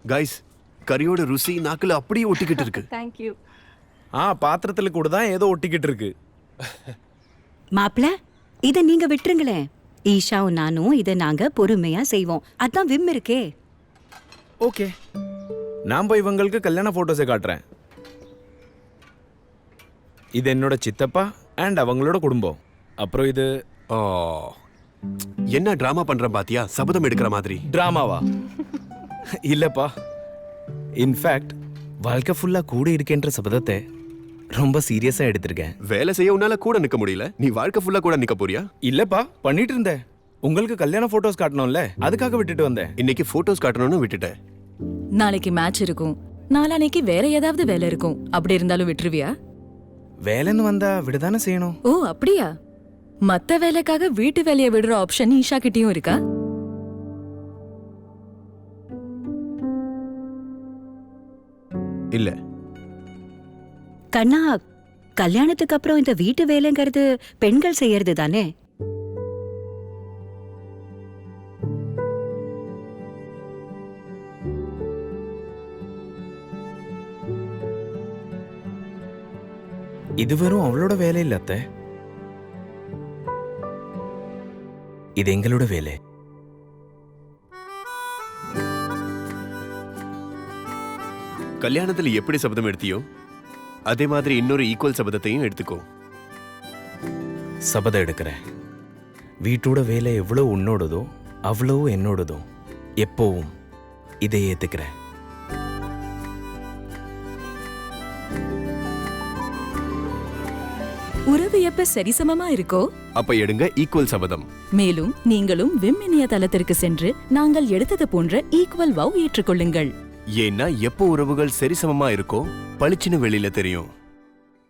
Guys, கறியோட ருசி நாக்குல அப்படியே ஒட்டிக்கிட்டு இருக்கு. Thank you. பாத்திரத்துல கூட தான் ஏதோ ஒட்டிக்கிட்டு இருக்கு. மாப்ள, இத நீங்க விட்டுருங்களேன். ஈஷாவும் நானும் இத நாங்க பொறுமையா செய்வோம். அதான் விம் இருக்கே. ஓகே, நான் போய் இவங்களுக்கு கல்யாண போட்டோஸை காட்டுறேன். இது என்னோட சித்தப்பா அண்ட் அவங்களோட குடும்பம். அப்புறம் இது ஓ, என்ன டிராமா பண்ற பாத்தியா? சபதம் எடுக்கிற மாதிரி. டிராமாவா? இல்லப்பா, இன்ஃபேக்ட் வாழ்க்கை ஃபுல்லா கூட இருக்கேன்ற சபதத்தை ரொம்ப சீரியஸா எடுத்திருக்கேன். வேலை செய்ய உன்னால கூட நிக்க முடியல, நீ வாழ்க்கை ஃபுல்லா கூட நிக்க போறியா? இல்லப்பா, பண்ணிட்டு இருந்தேன். உங்களுக்கு கல்யாண போட்டோஸ் காட்டணும்ல, அதுக்காக விட்டுட்டு வந்தேன். இன்னைக்கு போட்டோஸ் காட்டணும்னு விட்டுட்டேன். நாளைக்கு மேட்ச் இருக்கும், நாளானைக்கு வேற ஏதாவது வேலை இருக்கும். அப்படி இருந்தாலும் விட்டுருவியா? வேலைன்னு வந்தா விடதானே செய்யணும். ஓ அப்படியா? மத்த வேலைக்காக வீட்டு வேலையை விடுற ஆப்ஷன் ஈஷா கிட்டயும் இருக்கா? இல்ல கண்ணா, கல்யாணத்துக்கு அப்புறம் இந்த வீட்டு வேலைங்கிறது பெண்கள் செய்யறது தானே? இது வெறும் அவளோட வேலை இல்ல அத்தை, இது எங்களோட வேலை. கல்யாணத்துல எப்படி சபதம் எடுத்தியோ அதே மாதிரி இன்னொரு ஈக்குவல் சபதத்தையும் எடுத்துக்கோ. சபதம் எடுக்கிறேன். வீட்டோட வேலை எவ்வளவு உன்னோடதோ அவ்வளவு என்னோடதோ. எப்பவும் இதை ஏத்துக்கிறேன். உறவு எப்ப சரிசமமா இருக்கோ அப்ப எடுங்க ஈக்குவல் சபதம். மேலும் நீங்களும் விம் இணையதளத்திற்கு சென்று நாங்கள் எடுத்தது போன்ற ஈக்குவல் வவ் ஏற்றுக்கொள்ளுங்கள். ஏன்னா எப்போ உறவுகள் சரிசமமா இருக்கோ பளிச்சுன்னு வெளியில தெரியும்.